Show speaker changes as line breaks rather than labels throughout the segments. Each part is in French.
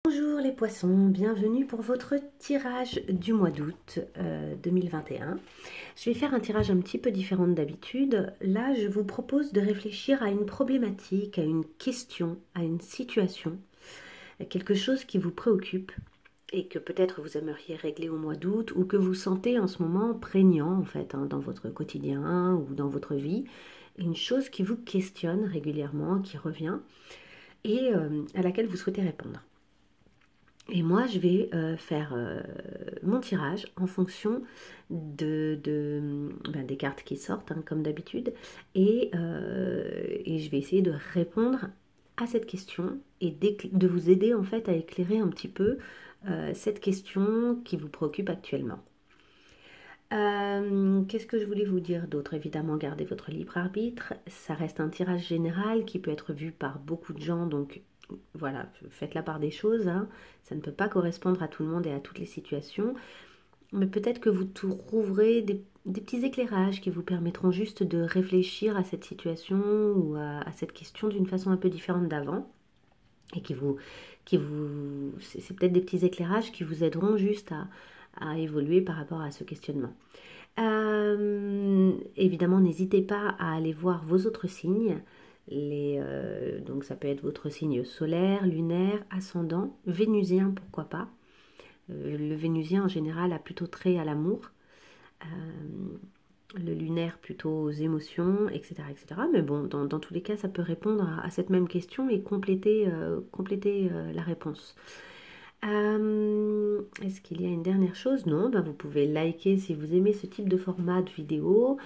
Bonjour les poissons, bienvenue pour votre tirage du mois d'août 2021. Je vais faire un tirage un petit peu différent d'habitude. Là, je vous propose de réfléchir à une problématique, à une question, à une situation, à quelque chose qui vous préoccupe et que peut-être vous aimeriez régler au mois d'août ou que vous sentez en ce moment prégnant en fait dans votre quotidien ou dans votre vie. Une chose qui vous questionne régulièrement, qui revient et à laquelle vous souhaitez répondre. Et moi, je vais faire mon tirage en fonction des cartes qui sortent, hein, comme d'habitude. Et je vais essayer de répondre à cette question et de vous aider en fait à éclairer un petit peu cette question qui vous préoccupe actuellement. Qu'est-ce que je voulais vous dire d'autre? Évidemment, gardez votre libre arbitre. Ça reste un tirage général qui peut être vu par beaucoup de gens, donc voilà, faites la part des choses, hein. Ça ne peut pas correspondre à tout le monde et à toutes les situations, mais peut-être que vous trouverez des petits éclairages qui vous permettront juste de réfléchir à cette situation ou à cette question d'une façon un peu différente d'avant, et c'est peut-être des petits éclairages qui vous aideront juste à évoluer par rapport à ce questionnement. Évidemment, n'hésitez pas à aller voir vos autres signes. Donc ça peut être votre signe solaire, lunaire, ascendant, vénusien, pourquoi pas. Le vénusien en général a plutôt trait à l'amour, le lunaire plutôt aux émotions, etc. etc. Mais bon, dans tous les cas, ça peut répondre à cette même question et compléter la réponse. Est-ce qu'il y a une dernière chose? Non, vous pouvez liker si vous aimez ce type de format de vidéo,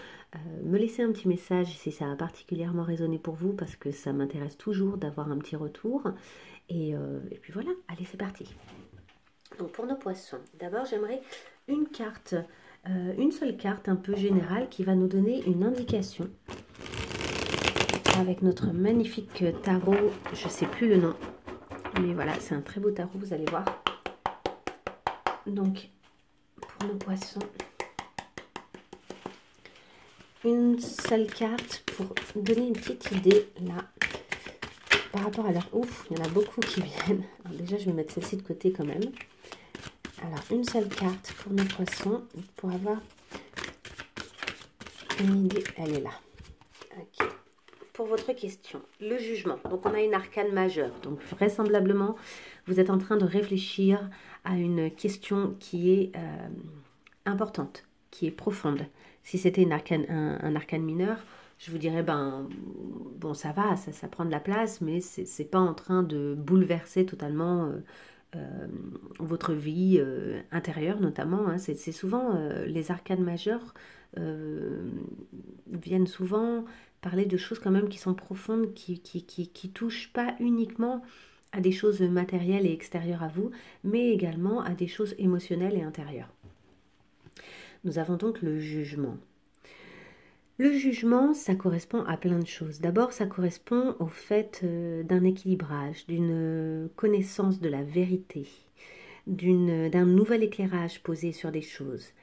me laisser un petit message si ça a particulièrement résonné pour vous, parce que ça m'intéresse toujours d'avoir un petit retour. Et puis voilà, allez, c'est parti. Donc pour nos poissons, d'abord j'aimerais une carte, une seule carte un peu générale qui va nous donner une indication avec notre magnifique tarot, je ne sais plus le nom. Mais voilà, c'est un très beau tarot, vous allez voir. Donc, pour nos poissons, une seule carte pour donner une petite idée, là, par rapport à leur... Ouf, il y en a beaucoup qui viennent. Alors déjà, je vais mettre celle-ci de côté quand même. Alors, une seule carte pour nos poissons, pour avoir une idée. Elle est là. Ok. Pour votre question, le jugement. Donc, on a une arcane majeure. Donc, vraisemblablement, vous êtes en train de réfléchir à une question qui est importante, qui est profonde. Si c'était un arcane mineur, je vous dirais, bon, ça va, ça prend de la place, mais c'est pas en train de bouleverser totalement votre vie intérieure, notamment. Hein. C'est souvent, les arcanes majeures viennent souvent parler de choses quand même qui sont profondes, qui touchent pas uniquement à des choses matérielles et extérieures à vous, mais également à des choses émotionnelles et intérieures. Nous avons donc le jugement. Le jugement, ça correspond à plein de choses. D'abord, ça correspond au fait d'un équilibrage, d'une connaissance de la vérité, d'un nouvel éclairage posé sur des choses.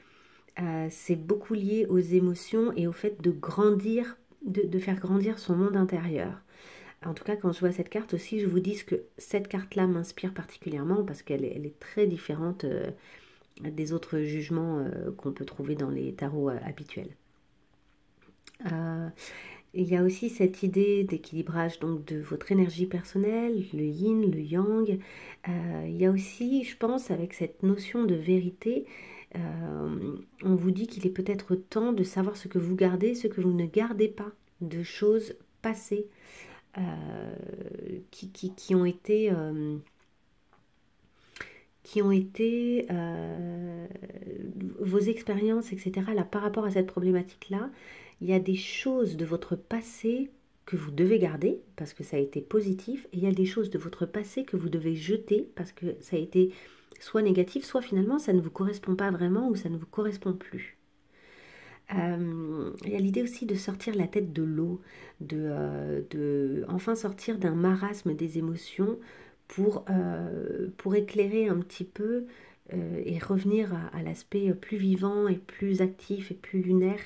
C'est beaucoup lié aux émotions et au fait de grandir, de faire grandir son monde intérieur. En tout cas, quand je vois cette carte aussi, je vous dis que cette carte-là m'inspire particulièrement parce qu'elle est très différente des autres jugements qu'on peut trouver dans les tarots habituels. Il y a aussi cette idée d'équilibrage donc de votre énergie personnelle, le yin, le yang. Il y a aussi, je pense, avec cette notion de vérité, on vous dit qu'il est peut-être temps de savoir ce que vous gardez, ce que vous ne gardez pas, de choses passées qui ont été vos expériences, etc. Là, par rapport à cette problématique-là, il y a des choses de votre passé que vous devez garder parce que ça a été positif, et il y a des choses de votre passé que vous devez jeter parce que ça a été soit négatif, soit finalement ça ne vous correspond pas vraiment ou ça ne vous correspond plus. Il y a l'idée aussi de sortir la tête de l'eau, de enfin sortir d'un marasme des émotions pour éclairer un petit peu et revenir à l'aspect plus vivant et plus actif et plus lunaire,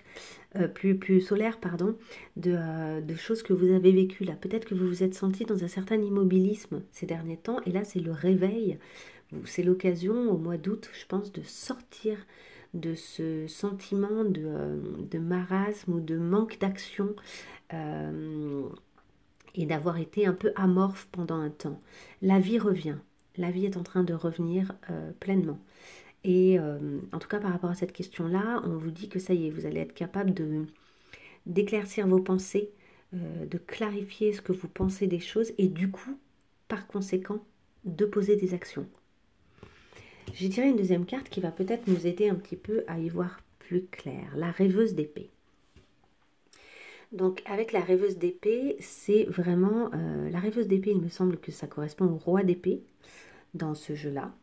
plus solaire, pardon, de choses que vous avez vécues là. Peut-être que vous vous êtes senti dans un certain immobilisme ces derniers temps, et là c'est le réveil. C'est l'occasion au mois d'août, je pense, de sortir de ce sentiment de marasme ou de manque d'action, et d'avoir été un peu amorphe pendant un temps. La vie revient. La vie est en train de revenir pleinement. Et en tout cas, par rapport à cette question-là, on vous dit que ça y est, vous allez être capable d'éclaircir vos pensées, de clarifier ce que vous pensez des choses et du coup, par conséquent, de poser des actions. J'ai tiré une deuxième carte qui va peut-être nous aider un petit peu à y voir plus clair. La rêveuse d'épée. Donc avec la rêveuse d'épée, c'est vraiment... la rêveuse d'épée, il me semble que ça correspond au roi d'épée dans ce jeu-là.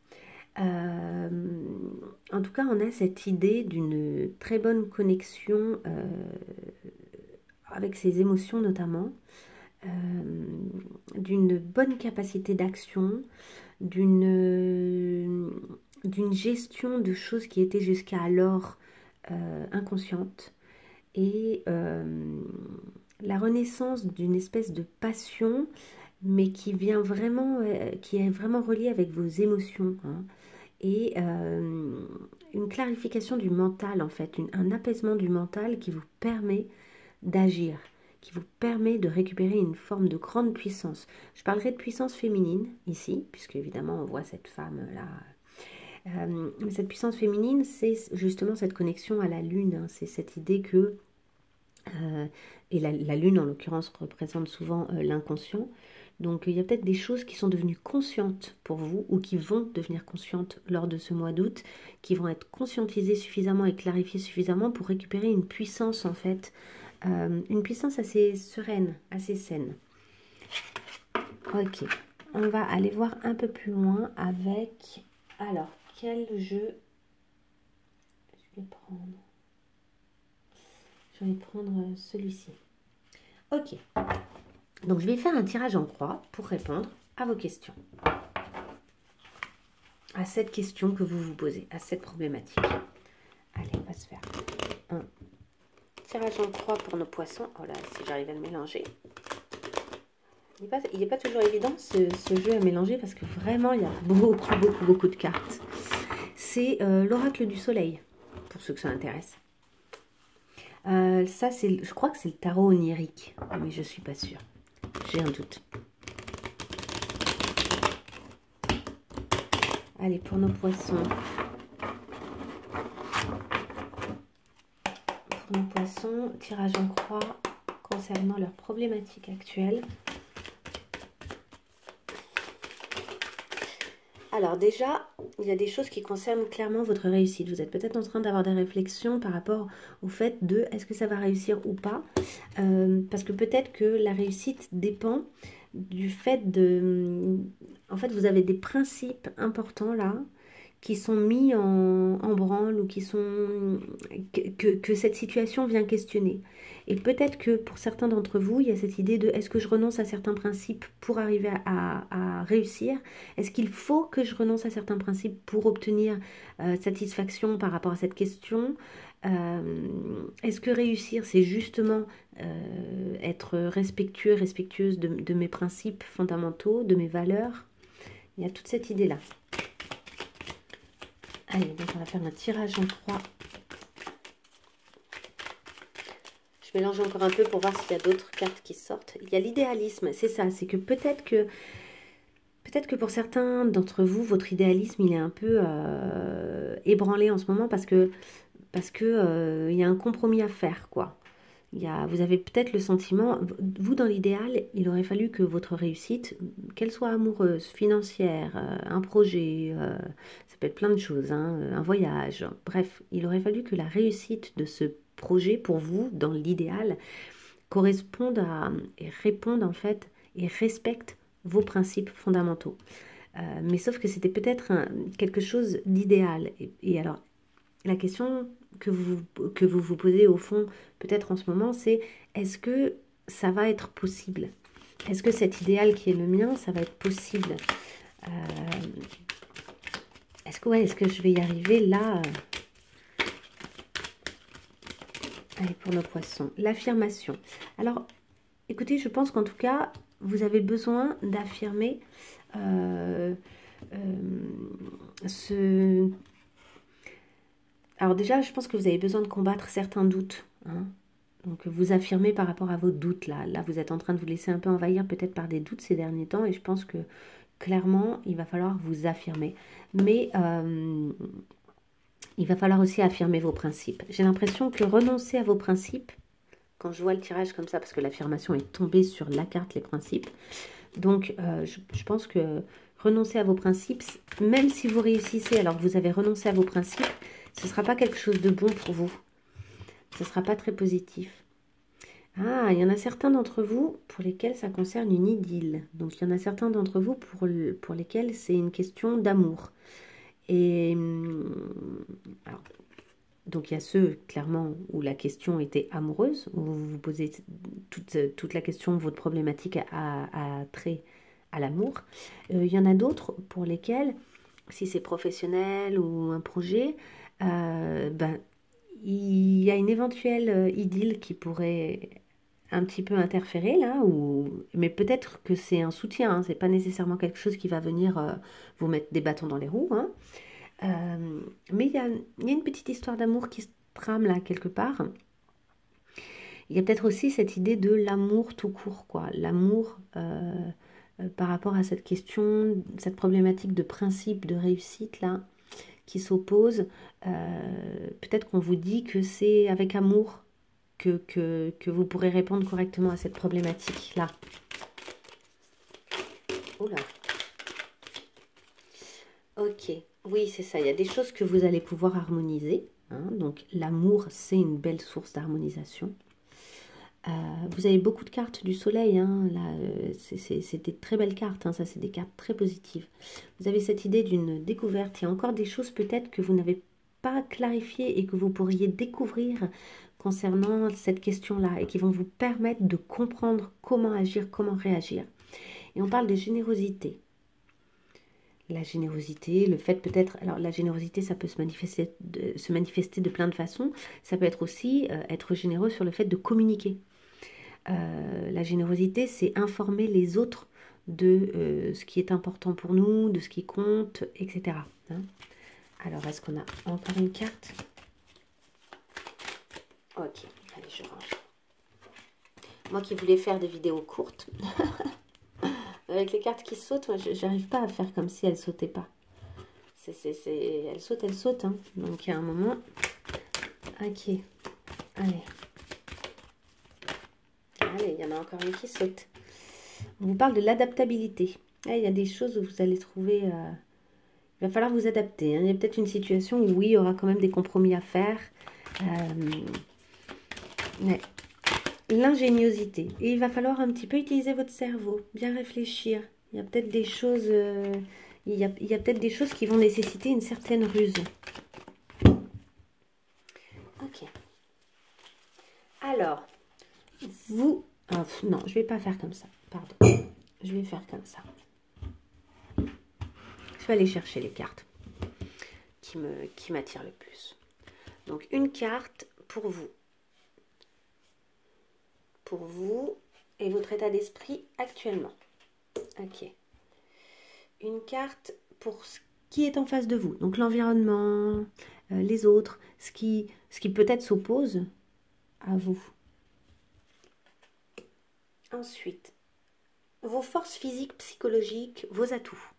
En tout cas, on a cette idée d'une très bonne connexion avec ses émotions notamment, d'une bonne capacité d'action, d'une gestion de choses qui étaient jusqu'à alors inconscientes, et la renaissance d'une espèce de passion, mais qui vient vraiment, qui est vraiment reliée avec vos émotions, hein, et une clarification du mental en fait, un apaisement du mental qui vous permet d'agir, qui vous permet de récupérer une forme de grande puissance. Je parlerai de puissance féminine ici, puisque évidemment on voit cette femme-là. Cette puissance féminine, c'est justement cette connexion à la lune, hein, c'est cette idée que, et la lune en l'occurrence représente souvent l'inconscient, donc il y a peut-être des choses qui sont devenues conscientes pour vous, ou qui vont devenir conscientes lors de ce mois d'août, qui vont être conscientisées suffisamment et clarifiées suffisamment pour récupérer une puissance en fait, une puissance assez sereine, assez saine. Ok, on va aller voir un peu plus loin avec... Alors, quel jeu je vais prendre? Je vais prendre celui-ci. Ok, donc je vais faire un tirage en croix pour répondre à vos questions. À cette question que vous vous posez, à cette problématique. Allez, on va se faire un tirage en croix pour nos poissons. Oh là, si j'arrive à le mélanger. Il n'est pas toujours évident ce jeu à mélanger parce que vraiment il y a beaucoup de cartes. C'est l'oracle du soleil, pour ceux que ça intéresse. Ça, je crois que c'est le tarot onirique, mais je ne suis pas sûre. J'ai un doute. Allez, pour nos poissons. Pour nos poissons, tirage en croix concernant leurs problématiques actuelles. Alors déjà, il y a des choses qui concernent clairement votre réussite. Vous êtes peut-être en train d'avoir des réflexions par rapport au fait de est-ce que ça va réussir ou pas. Parce que peut-être que la réussite dépend du fait de... En fait, vous avez des principes importants là qui sont mis en branle ou qui sont... que cette situation vient questionner. Et peut-être que pour certains d'entre vous, il y a cette idée de est-ce que je renonce à certains principes pour arriver à réussir? Est-ce qu'il faut que je renonce à certains principes pour obtenir satisfaction par rapport à cette question? Est-ce que réussir, c'est justement être respectueux, respectueuse de mes principes fondamentaux, de mes valeurs? Il y a toute cette idée-là. Allez, donc on va faire un tirage en croix. Je mélange encore un peu pour voir s'il y a d'autres cartes qui sortent. Il y a l'idéalisme, c'est ça, c'est que peut-être que pour certains d'entre vous, votre idéalisme, il est un peu ébranlé en ce moment parce que il y a un compromis à faire, quoi. Vous avez peut-être le sentiment, vous dans l'idéal, il aurait fallu que votre réussite, qu'elle soit amoureuse, financière, un projet, ça peut être plein de choses, hein, un voyage, bref, il aurait fallu que la réussite de ce projet pour vous, dans l'idéal, corresponde à, et réponde en fait, et respecte vos principes fondamentaux. Mais sauf que c'était peut-être quelque chose d'idéal. Et alors, la question que vous posez au fond, peut-être en ce moment, c'est est-ce que ça va être possible? Est-ce que cet idéal qui est le mien, ça va être possible? Est-ce est-ce que je vais y arriver là? Allez, pour nos poissons. L'affirmation. Alors, écoutez, je pense qu'en tout cas, vous avez besoin d'affirmer ce... Alors déjà, je pense que vous avez besoin de combattre certains doutes. Hein. Donc, vous affirmez par rapport à vos doutes, là. Là, vous êtes en train de vous laisser un peu envahir peut-être par des doutes ces derniers temps. Et je pense que, clairement, il va falloir vous affirmer. Mais il va falloir aussi affirmer vos principes. J'ai l'impression que renoncer à vos principes, quand je vois le tirage comme ça, parce que l'affirmation est tombée sur la carte les principes, donc je pense que renoncer à vos principes, même si vous réussissez alors que vous avez renoncé à vos principes, ce ne sera pas quelque chose de bon pour vous. Ce ne sera pas très positif. Ah, il y en a certains d'entre vous pour lesquels ça concerne une idylle. Donc il y en a certains d'entre vous pour lesquels c'est une question d'amour. Et alors, donc il y a ceux, clairement, où la question était amoureuse, où vous vous posez toute la question, votre problématique a trait à l'amour. Il y en a d'autres pour lesquels, si c'est professionnel ou un projet, ben, il y a une éventuelle idylle qui pourrait un petit peu interférer là, mais peut-être que c'est un soutien, hein, c'est pas nécessairement quelque chose qui va venir vous mettre des bâtons dans les roues, hein. Mais il y a une petite histoire d'amour qui se trame là quelque part. Il y a peut-être aussi cette idée de l'amour tout court, quoi. L'amour par rapport à cette question, cette problématique de principe, de réussite là, qui s'oppose. Peut-être qu'on vous dit que c'est avec amour que vous pourrez répondre correctement à cette problématique là. Oula. Ok, oui, c'est ça. Il y a des choses que vous allez pouvoir harmoniser. Hein. Donc, l'amour, c'est une belle source d'harmonisation. Vous avez beaucoup de cartes du soleil. Hein. Là, c'est des très belles cartes. Hein. Ça, c'est des cartes très positives. Vous avez cette idée d'une découverte. Il y a encore des choses peut-être que vous n'avez pas clarifiées et que vous pourriez découvrir concernant cette question-là et qui vont vous permettre de comprendre comment agir, comment réagir. Et on parle de générosité. La générosité, le fait peut-être... Alors la générosité, ça peut se manifester de plein de façons. Ça peut être aussi être généreux sur le fait de communiquer. La générosité, c'est informer les autres de ce qui est important pour nous, de ce qui compte, etc. Hein. Alors, est-ce qu'on a encore une carte? Ok, allez, je range. Moi qui voulais faire des vidéos courtes... Avec les cartes qui sautent, moi, j'arrive pas à faire comme si elles sautaient pas. Elles sautent, hein. Donc, il y a un moment... Ok. Allez. Allez, il y en a encore une qui saute. On vous parle de l'adaptabilité. Il y a des choses où vous allez trouver... il va falloir vous adapter. Hein. Il y a peut-être une situation où, oui, il y aura quand même des compromis à faire. Mais... L'ingéniosité. Et il va falloir un petit peu utiliser votre cerveau, bien réfléchir. Il y a peut-être des choses, il y a peut-être des choses qui vont nécessiter une certaine ruse. Ok. Alors, vous... Oh, non, je vais pas faire comme ça. Pardon. Je vais faire comme ça. Je vais aller chercher les cartes qui m'attirent le plus. Donc, une carte pour vous. Pour vous et votre état d'esprit actuellement. Ok. Une carte pour ce qui est en face de vous. Donc l'environnement, les autres, ce qui peut-être s'oppose à vous. Ensuite, vos forces physiques, psychologiques, vos atouts.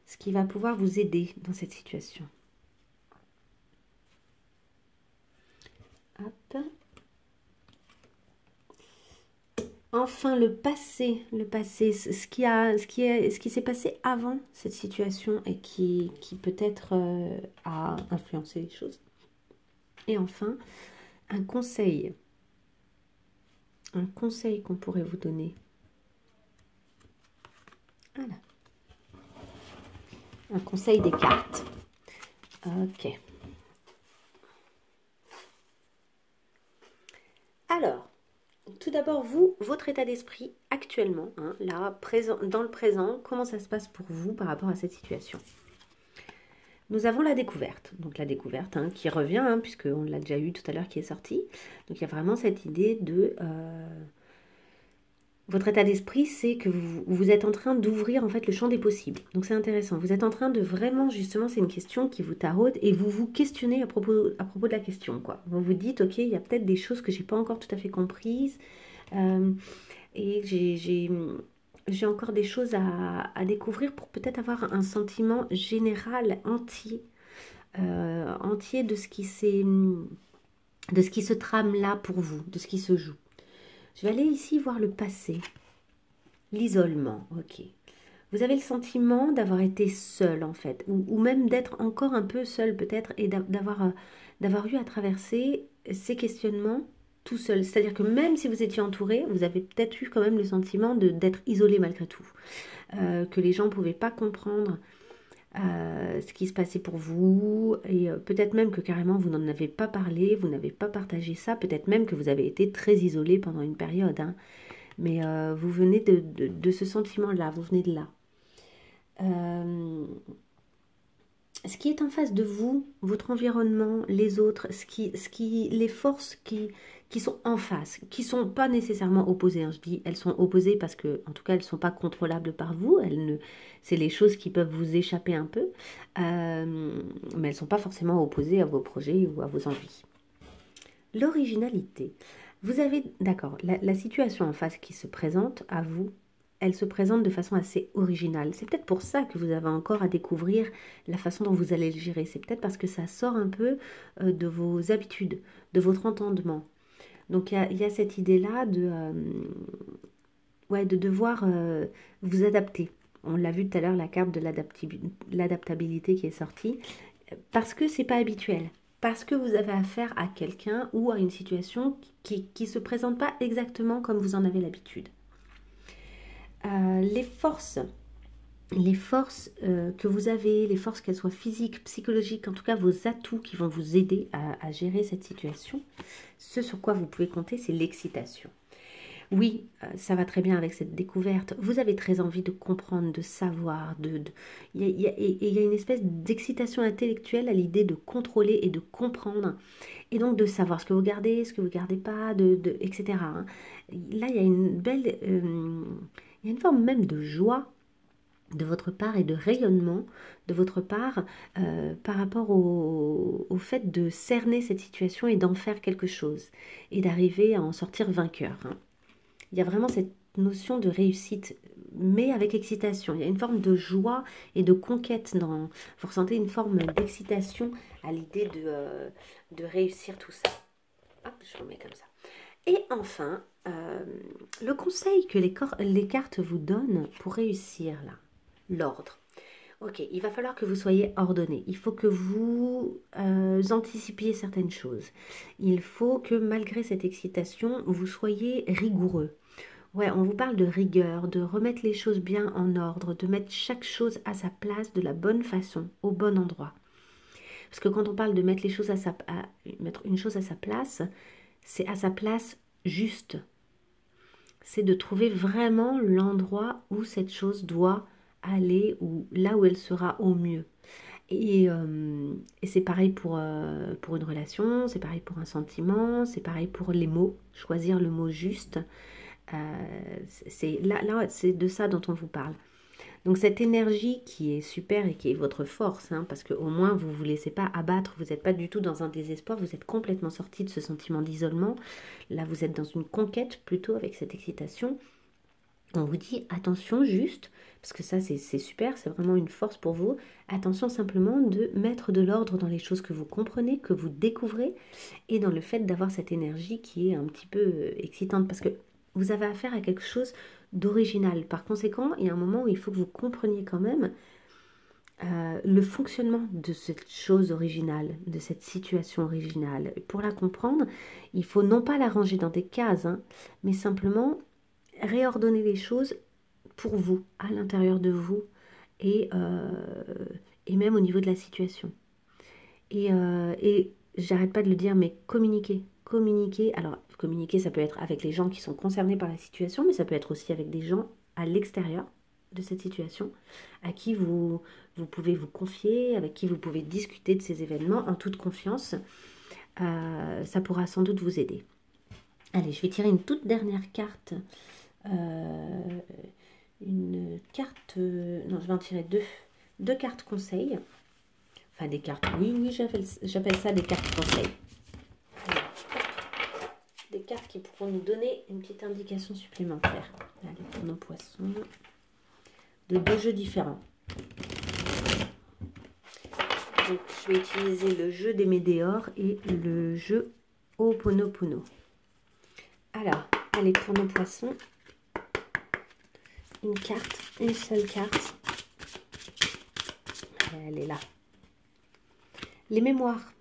Ce qui va pouvoir vous aider dans cette situation. Hop. Enfin, le passé, ce qui s'est passé avant cette situation et qui peut-être a influencé les choses. Et enfin, un conseil qu'on pourrait vous donner. Voilà. Un conseil des cartes. Ok. Alors, tout d'abord, vous, votre état d'esprit actuellement, hein, là, dans le présent, comment ça se passe pour vous par rapport à cette situation? Nous avons la découverte, donc la découverte hein, qui revient, hein, puisqu'on l'a déjà eu tout à l'heure qui est sorti. Donc il y a vraiment cette idée de... votre état d'esprit, c'est que vous êtes en train d'ouvrir en fait le champ des possibles. Donc c'est intéressant. Vous êtes en train de vraiment, justement, c'est une question qui vous taraude et vous vous questionnez à propos de la question, quoi. Vous vous dites, ok, il y a peut-être des choses que j'ai pas encore tout à fait comprises et j'ai encore des choses à découvrir pour peut-être avoir un sentiment général entier, entier de ce qui se trame là pour vous, de ce qui se joue. Je vais aller ici voir le passé, l'isolement, ok. Vous avez le sentiment d'avoir été seul en fait, ou même d'être encore un peu seul peut-être, et d'avoir eu à traverser ces questionnements tout seul. C'est-à-dire que même si vous étiez entouré, vous avez peut-être eu quand même le sentiment d'être isolé malgré tout. Que les gens ne pouvaient pas comprendre ce qui se passait pour vous, et peut-être même que carrément vous n'en avez pas parlé, vous n'avez pas partagé ça, peut-être même que vous avez été très isolé pendant une période, hein. Mais vous venez de ce sentiment-là, vous venez de là. Ce qui est en face de vous, votre environnement, les autres, les forces qui sont en face, qui ne sont pas nécessairement opposées, hein. Je dis elles sont opposées parce que, en tout cas, elles ne sont pas contrôlables par vous. C'est les choses qui peuvent vous échapper un peu, mais elles ne sont pas forcément opposées à vos projets ou à vos envies. L'originalité. Vous avez, d'accord, la situation en face qui se présente à vous, elle se présente de façon assez originale. C'est peut-être pour ça que vous avez encore à découvrir la façon dont vous allez le gérer. C'est peut-être parce que ça sort un peu de vos habitudes, de votre entendement. Donc il y a cette idée-là de devoir vous adapter. On l'a vu tout à l'heure, la carte de l'adaptabilité qui est sortie, parce que c'est pas habituel. Parce que vous avez affaire à quelqu'un ou à une situation qui ne se présente pas exactement comme vous en avez l'habitude. Les forces que vous avez, les forces qu'elles soient physiques, psychologiques, en tout cas vos atouts qui vont vous aider à gérer cette situation, ce sur quoi vous pouvez compter, c'est l'excitation. Oui, ça va très bien avec cette découverte. Vous avez très envie de comprendre, de savoir. Il y a une espèce d'excitation intellectuelle à l'idée de contrôler et de comprendre. Et donc de savoir ce que vous gardez, ce que vous ne gardez pas, etc. hein. Là, il y a une belle... il y a une forme même de joie de votre part et de rayonnement de votre part par rapport au fait de cerner cette situation et d'en faire quelque chose. Et d'arriver à en sortir vainqueur, hein. Il y a vraiment cette notion de réussite, mais avec excitation. Il y a une forme de joie et de conquête. Vous ressentez une forme d'excitation à l'idée de réussir tout ça. Hop, je vous mets comme ça. Et enfin, le conseil que les cartes vous donnent pour réussir, là, l'ordre. Ok, il va falloir que vous soyez ordonné. Il faut que vous anticipiez certaines choses. Il faut que malgré cette excitation, vous soyez rigoureux. Ouais, on vous parle de rigueur, de remettre les choses bien en ordre, de mettre chaque chose à sa place de la bonne façon, au bon endroit. Parce que quand on parle de mettre mettre une chose à sa place, c'est à sa place juste. C'est de trouver vraiment l'endroit où cette chose doit aller, ou là où elle sera au mieux. Et c'est pareil pour une relation, c'est pareil pour un sentiment, c'est pareil pour les mots, choisir le mot juste. Là, c'est de ça dont on vous parle. Donc cette énergie qui est super et qui est votre force, hein, parce qu'au moins vous ne vous laissez pas abattre, vous n'êtes pas du tout dans un désespoir, vous êtes complètement sorti de ce sentiment d'isolement. Là vous êtes dans une conquête plutôt avec cette excitation. On vous dit attention juste, parce que ça c'est super, c'est vraiment une force pour vous. Attention simplement de mettre de l'ordre dans les choses que vous comprenez, que vous découvrez, et dans le fait d'avoir cette énergie qui est un petit peu excitante, parce que vous avez affaire à quelque chose d'original. Par conséquent, il y a un moment où il faut que vous compreniez quand même le fonctionnement de cette chose originale, de cette situation originale. Pour la comprendre, il faut non pas la ranger dans des cases, hein, mais simplement réordonner les choses pour vous, à l'intérieur de vous, et même au niveau de la situation. Et j'arrête pas de le dire, mais communiquer. Communiquer, alors communiquer ça peut être avec les gens qui sont concernés par la situation, mais ça peut être aussi avec des gens à l'extérieur. de cette situation, à qui vous pouvez vous confier, avec qui vous pouvez discuter de ces événements en toute confiance. Ça pourra sans doute vous aider. Allez, je vais tirer une toute dernière carte. Une carte... non, je vais en tirer deux cartes conseils. Enfin, des cartes... Oui, j'appelle ça des cartes conseils. Des cartes qui pourront nous donner une petite indication supplémentaire. Allez, pour nos poissons. De 2 jeux différents. Donc, je vais utiliser le jeu des Médéors et le jeu Ho'oponopono. Alors, allez, pour nos poissons, une seule carte. Elle est là. Les mémoires.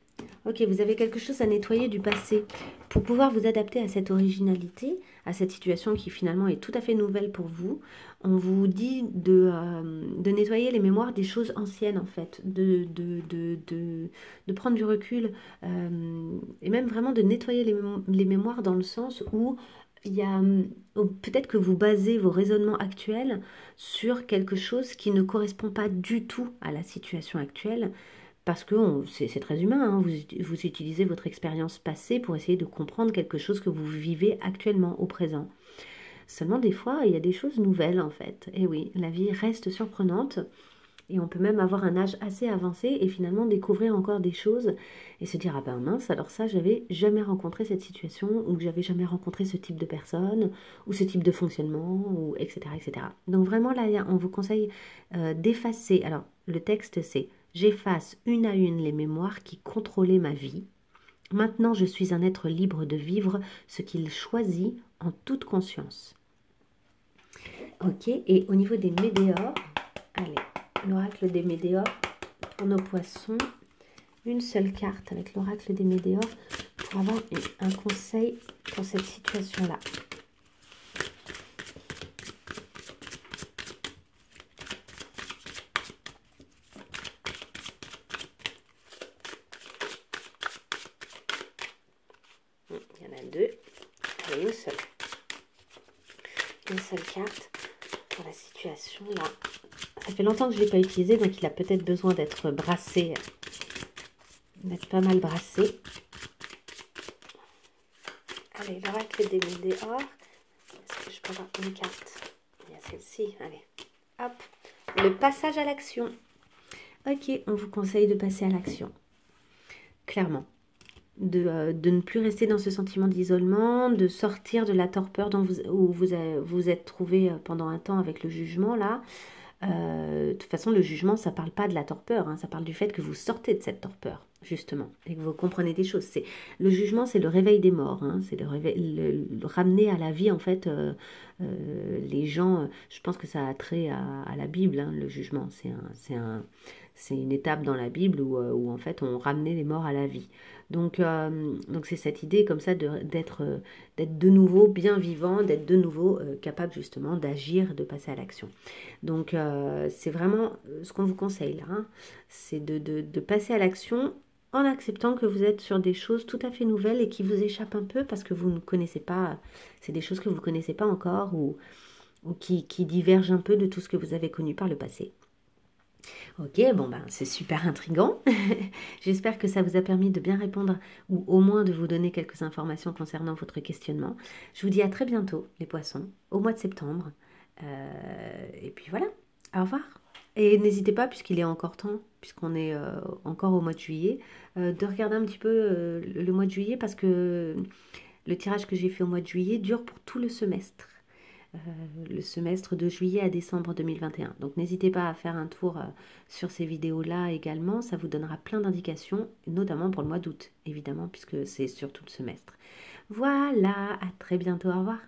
Ok, vous avez quelque chose à nettoyer du passé. Pour pouvoir vous adapter à cette originalité, à cette situation qui finalement est tout à fait nouvelle pour vous, on vous dit de nettoyer les mémoires des choses anciennes en fait, de prendre du recul et même vraiment de nettoyer les mémoires dans le sens où il y a peut-être que vous basez vos raisonnements actuels sur quelque chose qui ne correspond pas du tout à la situation actuelle. Parce que c'est très humain, hein, vous utilisez votre expérience passée pour essayer de comprendre quelque chose que vous vivez actuellement, au présent. Seulement des fois, il y a des choses nouvelles en fait. Et oui, la vie reste surprenante et on peut même avoir un âge assez avancé et finalement découvrir encore des choses et se dire « Ah ben mince, alors ça, j'avais jamais rencontré cette situation ou j'avais jamais rencontré ce type de personne ou ce type de fonctionnement, ou etc. etc. » Donc vraiment là, on vous conseille d'effacer. Alors, le texte c'est « J'efface une à une les mémoires qui contrôlaient ma vie. Maintenant, je suis un être libre de vivre ce qu'il choisit en toute conscience. » Ok, et au niveau des médéors, allez, l'oracle des médéors pour nos poissons, une seule carte avec l'oracle des médéors pour avoir un conseil pour cette situation-là. Il y en a deux, et une seule. Une seule carte pour la situation là. Ça fait longtemps que je ne l'ai pas utilisé, donc il a peut-être besoin d'être brassé, d'être pas mal brassé. Allez, l'oracle des médéors. Est-ce que je peux avoir une carte? Il y a celle-ci, allez. Hop, le passage à l'action. Ok, on vous conseille de passer à l'action. Clairement. De ne plus rester dans ce sentiment d'isolement, de sortir de la torpeur où vous êtes trouvé pendant un temps avec le jugement là. De toute façon, le jugement, ça parle pas de la torpeur, hein, ça parle du fait que vous sortez de cette torpeur, justement, et que vous comprenez des choses. Le jugement, c'est le réveil des morts, hein, c'est le ramener à la vie, en fait, les gens. Je pense que ça a trait à la Bible, hein, le jugement. C'est une étape dans la Bible où, en fait, on ramenait les morts à la vie. Donc c'est cette idée comme ça d'être de nouveau bien vivant, d'être de nouveau capable justement d'agir, de passer à l'action. Donc c'est vraiment ce qu'on vous conseille là, hein, c'est de passer à l'action en acceptant que vous êtes sur des choses tout à fait nouvelles et qui vous échappent un peu parce que vous ne connaissez pas, c'est des choses que vous ne connaissez pas encore ou qui divergent un peu de tout ce que vous avez connu par le passé. Ok, bon ben c'est super intriguant. J'espère que ça vous a permis de bien répondre ou au moins de vous donner quelques informations concernant votre questionnement. Je vous dis à très bientôt les poissons, au mois de septembre. Et puis voilà, au revoir. Et n'hésitez pas, puisqu'il est encore temps, puisqu'on est encore au mois de juillet, de regarder un petit peu le mois de juillet parce que le tirage que j'ai fait au mois de juillet dure pour tout le semestre de juillet à décembre 2021. Donc n'hésitez pas à faire un tour sur ces vidéos-là également, ça vous donnera plein d'indications, notamment pour le mois d'août, évidemment, puisque c'est sur tout le semestre. Voilà, à très bientôt, au revoir.